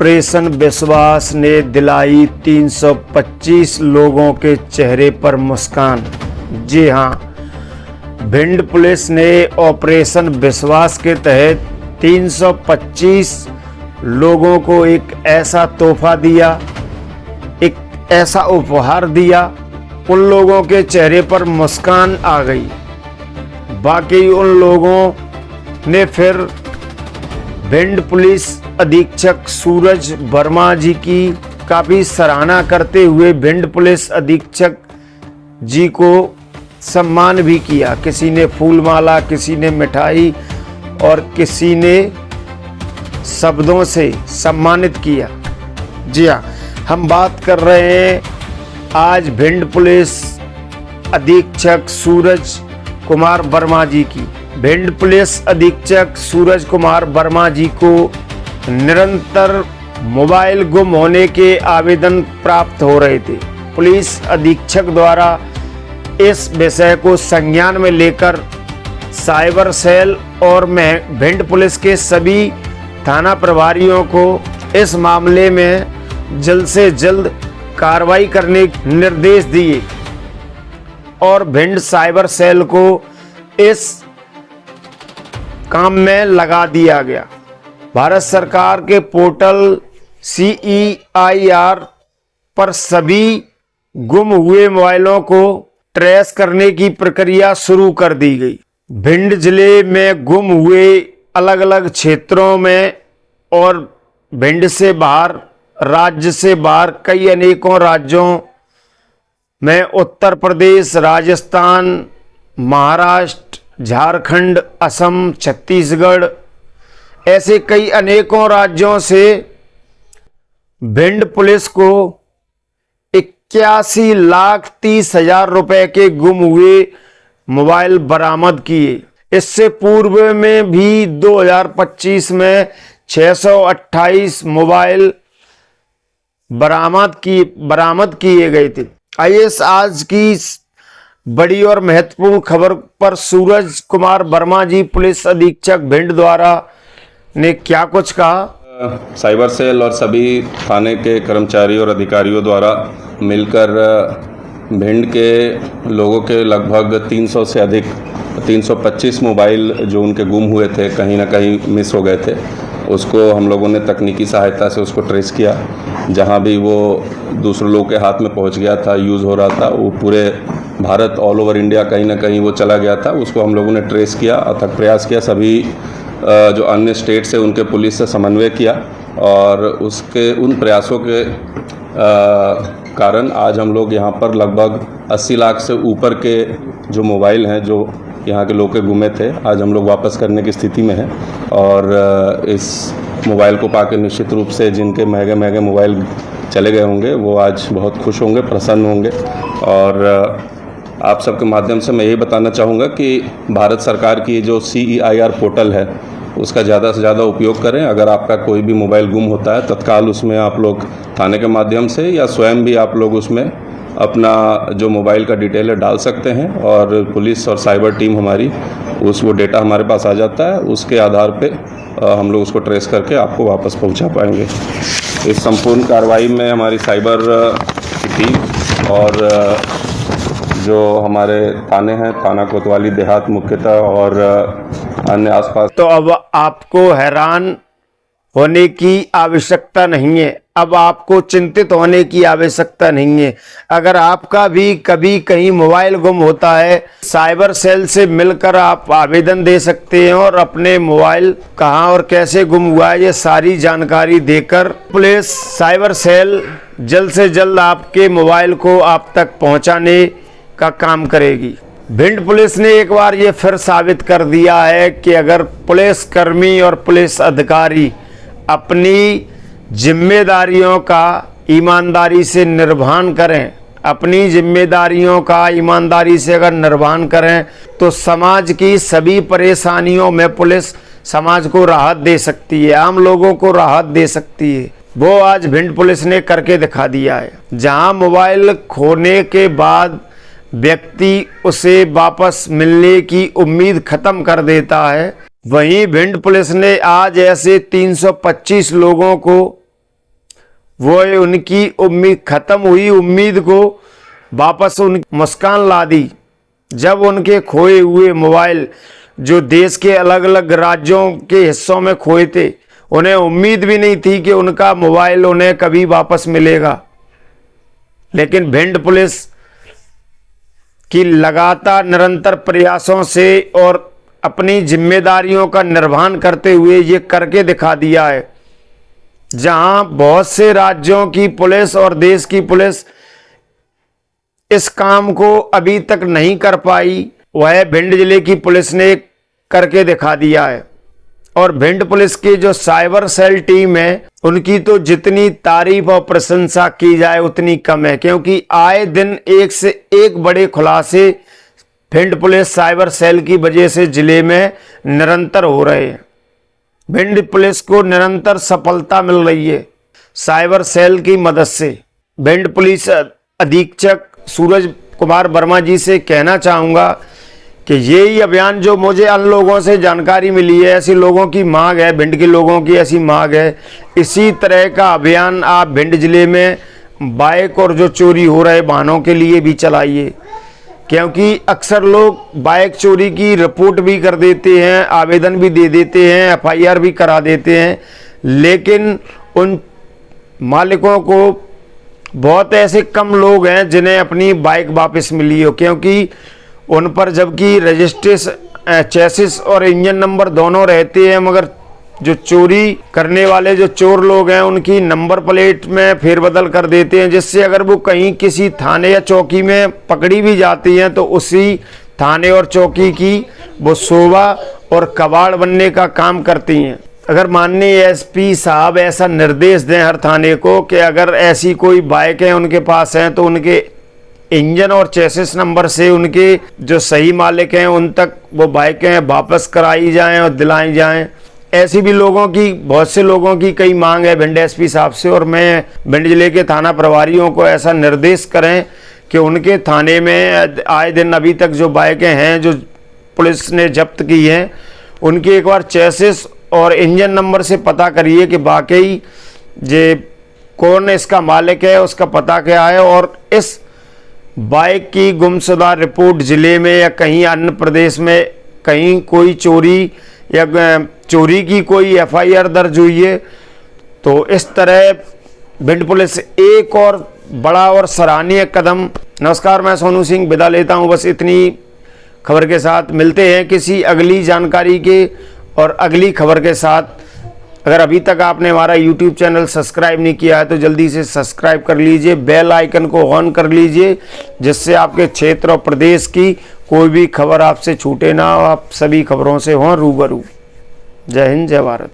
Operation विश्वास ने दिलाई 325 लोगों के चेहरे पर मुस्कान। जी हाँ, भिंड पुलिस ने ऑपरेशन विश्वास के तहत 325 लोगों को एक ऐसा तोहफा दिया, एक ऐसा उपहार दिया, उन लोगों के चेहरे पर मुस्कान आ गई। बाकी उन लोगों ने फिर भिंड पुलिस अधीक्षक सूरज वर्मा जी की काफ़ी सराहना करते हुए भिंड पुलिस अधीक्षक जी को सम्मान भी किया। किसी ने फूलमाला, किसी ने मिठाई और किसी ने शब्दों से सम्मानित किया। जी हाँ, हम बात कर रहे हैं आज भिंड पुलिस अधीक्षक सूरज कुमार वर्मा जी की। भिंड पुलिस अधीक्षक सूरज कुमार वर्मा जी को निरंतर मोबाइल गुम होने के आवेदन प्राप्त हो रहे थे। पुलिस अधीक्षक द्वारा इस विषय को संज्ञान में लेकर साइबर सेल और भिंड पुलिस के सभी थाना प्रभारियों को इस मामले में जल्द से जल्द कार्रवाई करने के निर्देश दिए और भिंड साइबर सेल को इस काम में लगा दिया गया। भारत सरकार के पोर्टल CEIR पर सभी गुम हुए मोबाइलों को ट्रेस करने की प्रक्रिया शुरू कर दी गई। भिंड जिले में गुम हुए अलग अलग क्षेत्रों में और भिंड से बाहर, राज्य से बाहर कई अनेकों राज्यों में उत्तर प्रदेश, राजस्थान, महाराष्ट्र, झारखंड, असम, छत्तीसगढ़, ऐसे कई अनेकों राज्यों से भिंड पुलिस को 81,30,000 रुपए के गुम हुए मोबाइल बरामद किए। इससे पूर्व में भी 2025 में 628 मोबाइल बरामद किए गए थे। आइए आज की बड़ी और महत्वपूर्ण खबर पर सूरज कुमार वर्मा जी पुलिस अधीक्षक भिंड द्वारा ने क्या कुछ कहा। साइबर सेल और सभी थाने के कर्मचारियों और अधिकारियों द्वारा मिलकर भिंड के लोगों के लगभग 300 से अधिक 325 मोबाइल जो उनके गुम हुए थे, कहीं ना कहीं मिस हो गए थे, उसको हम लोगों ने तकनीकी सहायता से उसको ट्रेस किया। जहां भी वो दूसरे लोगों के हाथ में पहुंच गया था, यूज़ हो रहा था, वो पूरे भारत, ऑल ओवर इंडिया कहीं ना कहीं वो चला गया था। उसको हम लोगों ने ट्रेस किया, अथक प्रयास किया, सभी जो अन्य स्टेट से उनके पुलिस से समन्वय किया और उसके उन प्रयासों के कारण आज हम लोग यहाँ पर लगभग 80 लाख से ऊपर के जो मोबाइल हैं जो यहाँ के लोग के गुमे थे, आज हम लोग वापस करने की स्थिति में हैं। और इस मोबाइल को पाकर निश्चित रूप से जिनके महंगे महंगे मोबाइल चले गए होंगे वो आज बहुत खुश होंगे, प्रसन्न होंगे। और आप सबके माध्यम से मैं यही बताना चाहूँगा कि भारत सरकार की जो CEIR पोर्टल है उसका ज़्यादा से ज़्यादा उपयोग करें। अगर आपका कोई भी मोबाइल गुम होता है, तत्काल उसमें आप लोग थाने के माध्यम से या स्वयं भी आप लोग उसमें अपना जो मोबाइल का डिटेल है डाल सकते हैं और पुलिस और साइबर टीम हमारी वो डेटा हमारे पास आ जाता है। उसके आधार पे हम लोग उसको ट्रेस करके आपको वापस पहुंचा पाएंगे। इस संपूर्ण कार्रवाई में हमारी साइबर टीम और जो हमारे थाने हैं, थाना कोतवाली देहात मुख्यतः और अन्य आसपास। तो अब आपको हैरान होने की आवश्यकता नहीं है, अब आपको चिंतित होने की आवश्यकता नहीं है। अगर आपका भी कभी कहीं मोबाइल गुम होता है, साइबर सेल से मिलकर आप आवेदन दे सकते हैं और अपने मोबाइल कहां और कैसे गुम हुआ है ये सारी जानकारी देकर पुलिस साइबर सेल जल्द से जल्द आपके मोबाइल को आप तक पहुंचाने का काम करेगी। भिंड पुलिस ने एक बार ये फिर साबित कर दिया है कि अगर पुलिस कर्मी और पुलिस अधिकारी अपनी जिम्मेदारियों का ईमानदारी से निर्वहन करें, अपनी जिम्मेदारियों का ईमानदारी से अगर निर्वहन करें तो समाज की सभी परेशानियों में पुलिस समाज को राहत दे सकती है, आम लोगों को राहत दे सकती है। वो आज भिंड पुलिस ने करके दिखा दिया है। जहां मोबाइल खोने के बाद व्यक्ति उसे वापस मिलने की उम्मीद खत्म कर देता है, वहीं भिंड पुलिस ने आज ऐसे 325 लोगों को वो उनकी उम्मीद खत्म हुई उम्मीद को वापस उन मुस्कान ला दी जब उनके खोए हुए मोबाइल जो देश के अलग अलग राज्यों के हिस्सों में खोए थे, उन्हें उम्मीद भी नहीं थी कि उनका मोबाइल उन्हें कभी वापस मिलेगा। लेकिन भिंड पुलिस की लगातार निरंतर प्रयासों से और अपनी जिम्मेदारियों का निर्वहन करते हुए ये करके दिखा दिया है। जहां बहुत से राज्यों की पुलिस और देश की पुलिस इस काम को अभी तक नहीं कर पाई, वह भिंड जिले की पुलिस ने करके दिखा दिया है। और भिंड पुलिस की जो साइबर सेल टीम है, उनकी तो जितनी तारीफ और प्रशंसा की जाए उतनी कम है, क्योंकि आए दिन एक से एक बड़े खुलासे भिंड पुलिस साइबर सेल की वजह से जिले में निरंतर हो रहे हैं। भिंड पुलिस को निरंतर सफलता मिल रही है साइबर सेल की मदद से। भिंड पुलिस अधीक्षक सूरज कुमार वर्मा जी से कहना चाहूँगा कि यही अभियान जो मुझे अन्य लोगों से जानकारी मिली है, ऐसी लोगों की मांग है, भिंड के लोगों की ऐसी मांग है, इसी तरह का अभियान आप भिंड जिले में बाइक और जो चोरी हो रहे वाहनों के लिए भी चलाइए। क्योंकि अक्सर लोग बाइक चोरी की रिपोर्ट भी कर देते हैं, आवेदन भी दे देते हैं, FIR भी करा देते हैं, लेकिन उन मालिकों को बहुत ऐसे कम लोग हैं जिन्हें अपनी बाइक वापस मिली हो, क्योंकि उन पर जबकि रजिस्ट्रेशन चेसिस और इंजन नंबर दोनों रहते हैं, मगर जो चोरी करने वाले जो चोर लोग हैं उनकी नंबर प्लेट में फेरबदल कर देते हैं, जिससे अगर वो कहीं किसी थाने या चौकी में पकड़ी भी जाती हैं तो उसी थाने और चौकी की वो शोभा और कबाड़ बनने का काम करती हैं। अगर माननीय SP साहब ऐसा निर्देश दें हर थाने को कि अगर ऐसी कोई बाइकें उनके पास हैं तो उनके इंजन और चेसिस नंबर से उनके जो सही मालिक हैं उन तक वो बाइकें वापस कराई जाएं और दिलाई जाएं। ऐसी भी लोगों की, बहुत से लोगों की कई मांग है भिंड SP साहब से, और मैं भिंड जिले के थाना प्रभारियों को ऐसा निर्देश करें कि उनके थाने में आए दिन अभी तक जो बाइकें हैं जो पुलिस ने जब्त की हैं, उनकी एक बार चेसिस और इंजन नंबर से पता करिए कि वाकई जे कौन इसका मालिक है, उसका पता क्या है, और इस बाइक की गुमशुदा रिपोर्ट जिले में या कहीं अन्य प्रदेश में कहीं कोई चोरी या चोरी की कोई FIR दर्ज हुई है तो इस तरह भिंड पुलिस एक और बड़ा और सराहनीय कदम। नमस्कार, मैं सोनू सिंह विदा लेता हूं। बस इतनी खबर के साथ मिलते हैं किसी अगली जानकारी के और अगली खबर के साथ। अगर अभी तक आपने हमारा YouTube चैनल सब्सक्राइब नहीं किया है तो जल्दी से सब्सक्राइब कर लीजिए, बेल आइकन को ऑन कर लीजिए, जिससे आपके क्षेत्र और प्रदेश की कोई भी खबर आपसे छूटे ना, आप सभी खबरों से हों रूबरू। जय हिंद, जय भारत।